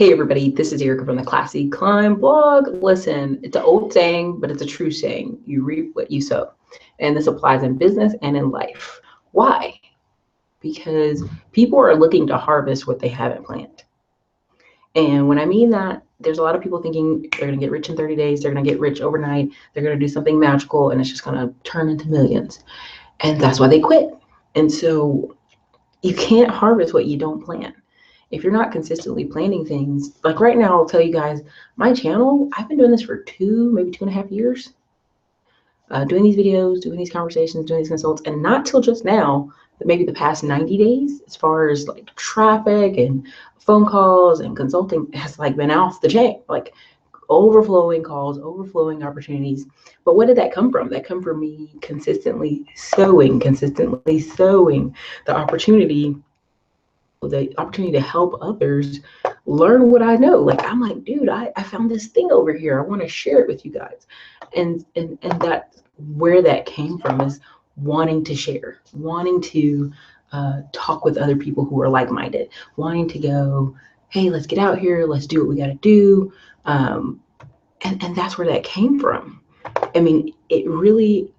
Hey everybody, this is Erica from the Classy Climb blog. Listen, it's an old saying, but it's a true saying. You reap what you sow. And this applies in business and in life. Why? Because people are looking to harvest what they haven't planted. And when I mean that, there's a lot of people thinking they're going to get rich in 30 days, they're going to get rich overnight, they're going to do something magical, and it's just going to turn into millions. And that's why they quit. And so you can't harvest what you don't plant. If you're not consistently planning things, like right now, I'll tell you guys, my channel, I've been doing this for maybe 2.5 years, doing these videos, doing these conversations, doing these consults, and not till just now, but maybe the past 90 days, as far as like traffic and phone calls and consulting has like been off the chain, like overflowing calls, overflowing opportunities. But what did that come from? That come from me consistently sowing the opportunity to help others learn what I know. Like I'm like, dude, I found this thing over here. I want to share it with you guys. And that's where that came from, is wanting to share, wanting to talk with other people who are like-minded, wanting to go, hey, let's get out here, let's do what we got to do. And that's where that came from. I mean, it really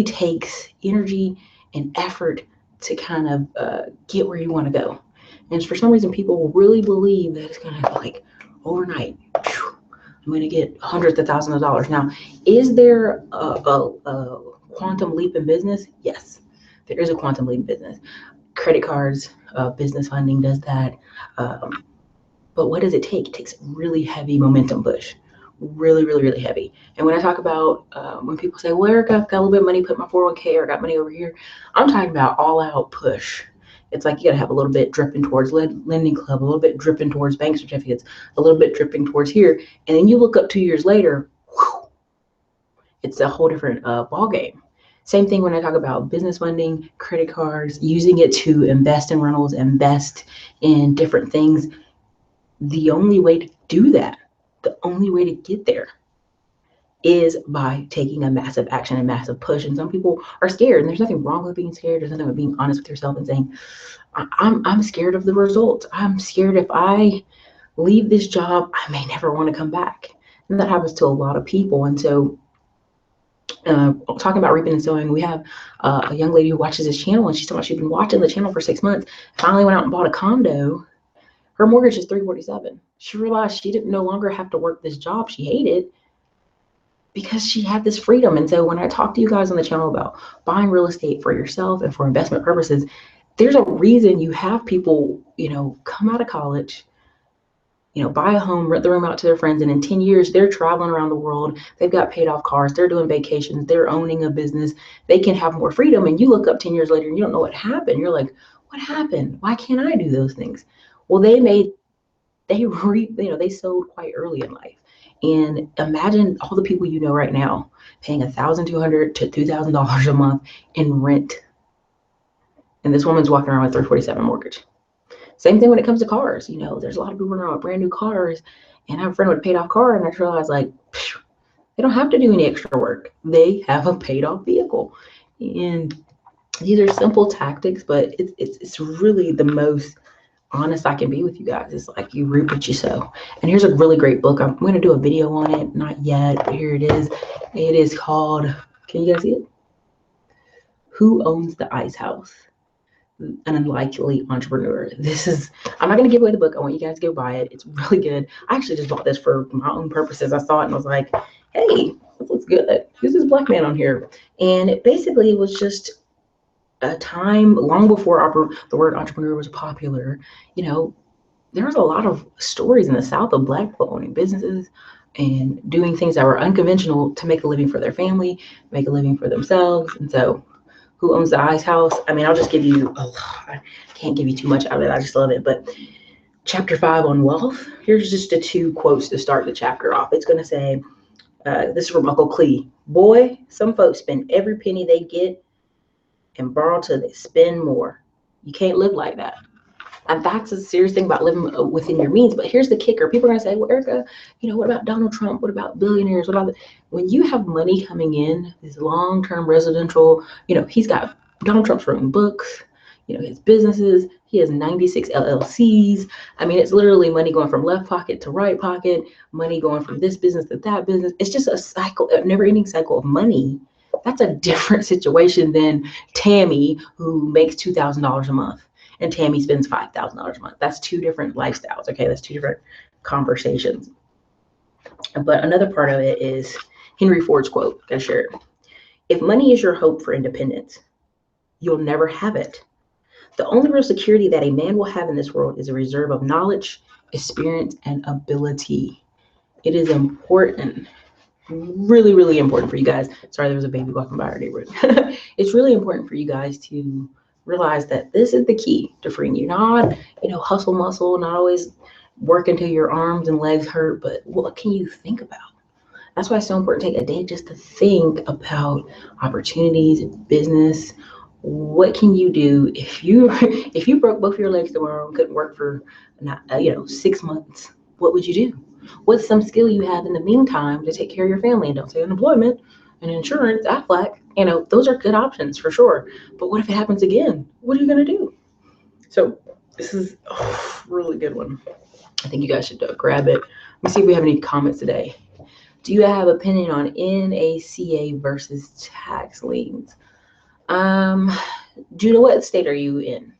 takes energy and effort to kind of get where you want to go. And for some reason, people really believe that it's going to like overnight, I'm going to get hundreds of thousands of dollars. Now, is there a quantum leap in business? Yes, there is a quantum leap in business. Credit cards, business funding does that. But what does it take? It takes really heavy momentum push. Really heavy. And when I talk about when people say, well, Erica, I've got a little bit of money, put my 401k, or got money over here, I'm talking about all out push. It's like you got to have a little bit dripping towards lending club, a little bit dripping towards bank certificates, a little bit dripping towards here. And then you look up 2 years later, whew, it's a whole different ball game. Same thing when I talk about business funding, credit cards, using it to invest in rentals, invest in different things. The only way to do that, the only way to get there, is by taking a massive action and massive push. And some people are scared, and there's nothing wrong with being scared. There's nothing with being honest with yourself and saying, I'm scared of the results. I'm scared if I leave this job, I may never want to come back. And that happens to a lot of people. And so talking about reaping and sowing, we have a young lady who watches this channel, and she's talking about she's been watching the channel for 6 months, finally went out and bought a condo. Her mortgage is $347. She realized she didn't no longer have to work this job she hated because she had this freedom. And so when I talk to you guys on the channel about buying real estate for yourself and for investment purposes, there's a reason you have people, come out of college, buy a home, rent the room out to their friends, and in 10 years, they're traveling around the world. They've got paid off cars. They're doing vacations. They're owning a business. They can have more freedom. And you look up 10 years later and you don't know what happened. You're like, what happened? Why can't I do those things? Well, they sold quite early in life. And imagine all the people you know right now paying $1,200 to $2,000 a month in rent. And this woman's walking around with a $347 mortgage. Same thing when it comes to cars. There's a lot of people running around with brand new cars. And I have a friend with a paid off car, and I realized they don't have to do any extra work. They have a paid off vehicle. And these are simple tactics, but it's really the most honest I can be with you guys. It's like you reap what you sow. And here's a really great book. I'm going to do a video on it, not yet, but here it is. It is called, can you guys see it? Who Owns the Ice House? An Unlikely Entrepreneur. I'm not going to give away the book. I want you guys to go buy it. It's really good. I actually just bought this for my own purposes. I saw it and I was like, hey, this looks good. Who's this black man on here? And it basically was just a time long before the word entrepreneur was popular. There was a lot of stories in the South of black people owning businesses and doing things that were unconventional to make a living for their family, make a living for themselves. And so Who Owns the Ice House? I mean, I'll just give you a lot. I can't give you too much out of it. I just love it. But chapter 5 on wealth, here's just the 2 quotes to start the chapter off. It's going to say, this is from Uncle Clee. Boy, some folks spend every penny they get and borrow till they spend more. You can't live like that. And that's a serious thing about living within your means. But here's the kicker. People are going to say, well, Erica, what about Donald Trump? What about billionaires? What about when you have money coming in, this long-term residential, he's got Donald Trump's written books, his businesses. He has 96 LLCs. I mean, it's literally money going from left pocket to right pocket, money going from this business to that business. It's just a cycle, a never-ending cycle of money. That's a different situation than Tammy, who makes $2,000 a month, and Tammy spends $5,000 a month. That's two different lifestyles, okay? That's two different conversations. But another part of it is Henry Ford's quote. I share it. If money is your hope for independence, you'll never have it. The only real security that a man will have in this world is a reserve of knowledge, experience, and ability. It is important, really, really important for you guys. Sorry, there was a baby walking by our neighborhood. It's really important for you guys to realize that this is the key to freeing you. Not, hustle muscle, not always work until your arms and legs hurt, but what can you think about? That's why it's so important to take a day just to think about opportunities, business. What can you do if you broke both your legs tomorrow and couldn't work for 6 months? What would you do? What's some skill you have in the meantime to take care of your family? And don't say unemployment and insurance, Aflac. Those are good options for sure. But what if it happens again? What are you going to do? So this is a really good one. I think you guys should grab it. Let me see if we have any comments today. Do you have opinion on NACA versus tax liens? Judah, what state are you in?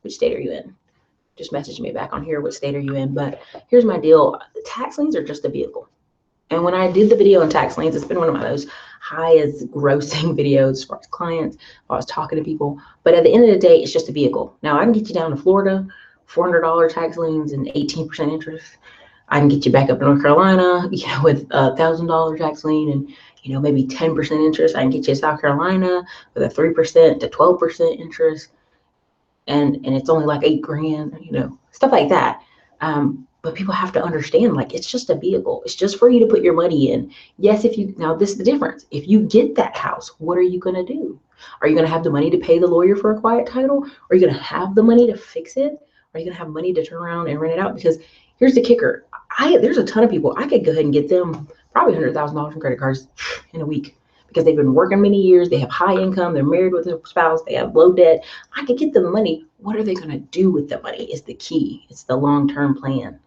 Which state are you in? Just message me back on here. What state are you in? But here's my deal. Tax liens are just a vehicle. And when I did the video on tax liens, it's been one of my most highest grossing videos as far as clients, I was talking to people. But at the end of the day, it's just a vehicle. Now, I can get you down to Florida, $400 tax liens and 18% interest. I can get you back up to North Carolina, with $1,000 tax lien and, maybe 10% interest. I can get you to South Carolina with a 3% to 12% interest. And it's only like $8,000, stuff like that. But people have to understand, like, it's just a vehicle. It's just for you to put your money in. Yes, now this is the difference. If you get that house, what are you going to do? Are you going to have the money to pay the lawyer for a quiet title? Are you going to have the money to fix it? Are you going to have money to turn around and rent it out? Because here's the kicker. There's a ton of people. I could go ahead and get them probably $100,000 in credit cards in a week because they've been working many years. They have high income. They're married with a spouse. They have low debt. I could get them money. What are they going to do with the money is the key. It's the long-term plan.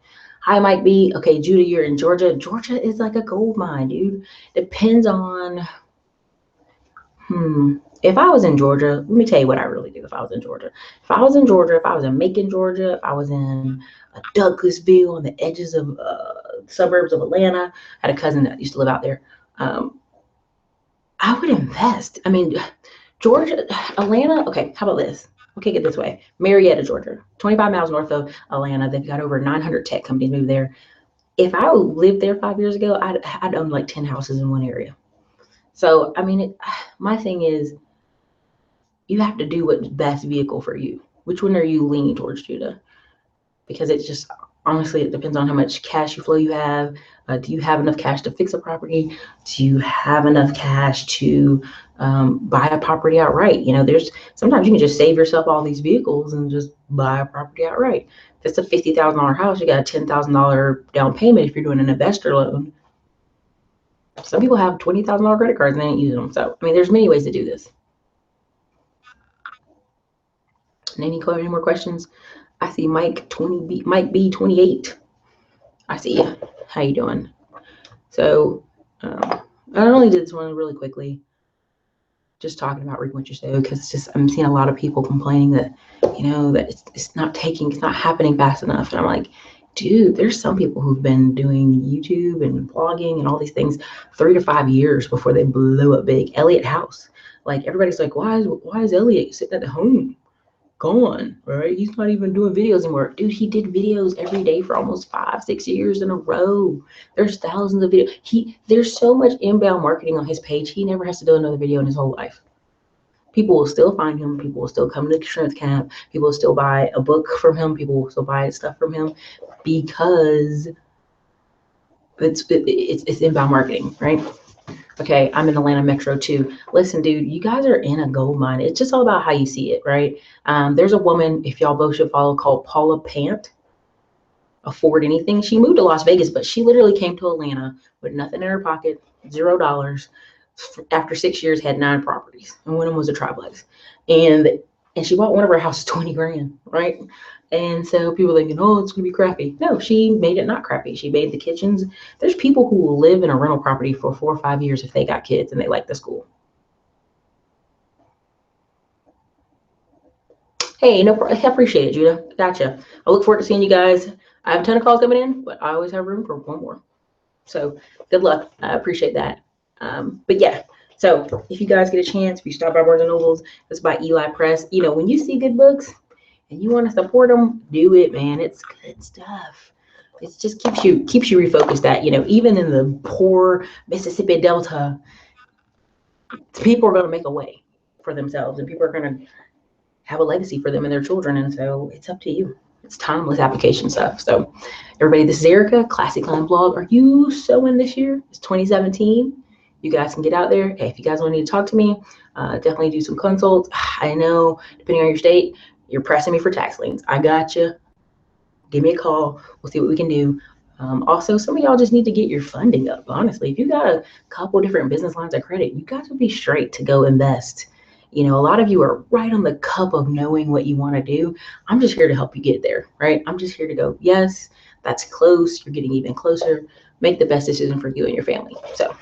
Hi, Mike B. Okay, Judah, you're in Georgia. Georgia is like a gold mine, dude. Depends on, if I was in Georgia, let me tell you what I really do if I was in Georgia. If I was in Georgia, if I was in Macon, Georgia, if I was in Douglasville on the edges of suburbs of Atlanta, I had a cousin that used to live out there. I would invest. I mean, Georgia, Atlanta, okay, how about this? We'll kick it this way. Marietta, Georgia, 25 miles north of Atlanta. They've got over 900 tech companies moved there. If I lived there 5 years ago, I'd own like 10 houses in one area. So, I mean, my thing is, you have to do what's best vehicle for you. Which one are you leaning towards, Judah? Because it's just, honestly, it depends on how much cash flow you have. Do you have enough cash to fix a property? Do you have enough cash to buy a property outright? Sometimes you can just save yourself all these vehicles and just buy a property outright. If it's a $50,000 house, you got a $10,000 down payment if you're doing an investor loan. Some people have $20,000 credit cards and they ain't using them. So, I mean, there's many ways to do this. And any more questions? I see Mike B 28. I see you. How you doing? So I only did this one really quickly, just talking about reaping what you sow, because I'm seeing a lot of people complaining that that it's not happening fast enough, and I'm like, dude, there's some people who've been doing YouTube and blogging and all these things 3 to 5 years before they blew up big. Elliot House, like, everybody's like, why is Elliot sitting at home? Gone, right? He's not even doing videos anymore. Dude, he did videos every day for almost 5-6 years in a row. There's thousands of videos. There's so much inbound marketing on his page. He never has to do another video in his whole life. People will still find him. People will still come to the strength camp. People will still buy a book from him. People will still buy stuff from him because it's inbound marketing, right? Okay, I'm in Atlanta Metro too. Listen, dude, you guys are in a gold mine. It's just all about how you see it, right? There's a woman, if y'all both should follow, called Paula Pant. Afford Anything. She moved to Las Vegas, but she literally came to Atlanta with nothing in her pocket, $0. After 6 years, had 9 properties, and one of them was a triplex. And and she bought one of her houses 20 grand, right? And so people are thinking, oh, it's gonna be crappy. No, she made it not crappy. She made the kitchens. There's people who will live in a rental property for 4 or 5 years if they got kids and they like the school. Hey, no, I appreciate it, Judah. Gotcha. I look forward to seeing you guys. I have a ton of calls coming in, but I always have room for one more. So good luck. I appreciate that. But yeah, so if you guys get a chance, if you stop by Barnes and Nobles, it's by Eli Press. You know, when you see good books and you want to support them, do it, man. It's good stuff. It just keeps you refocused. That even in the poor Mississippi Delta, people are going to make a way for themselves, and people are going to have a legacy for them and their children. And so it's up to you. It's timeless application stuff. So everybody, this is Erica, Classy Climb Blog. Are you sewing this year? It's 2017. You guys can get out there. Hey, if you guys want to talk to me, definitely do some consults. I know, depending on your state, you're pressing me for tax liens. I got you. Give me a call. We'll see what we can do. Also, some of y'all just need to get your funding up. Honestly, if you got a couple different business lines of credit, you got to be straight to go invest. A lot of you are right on the cup of knowing what you want to do. I'm just here to help you get there, right? I'm just here to go, yes, that's close. You're getting even closer. Make the best decision for you and your family. So,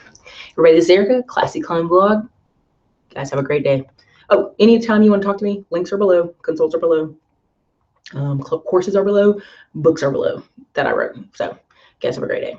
everybody, this is Erica, Classy Climb Blog. Guys, have a great day. Oh, anytime you want to talk to me, links are below, consults are below, courses are below, books are below that I wrote. So, guys, have a great day.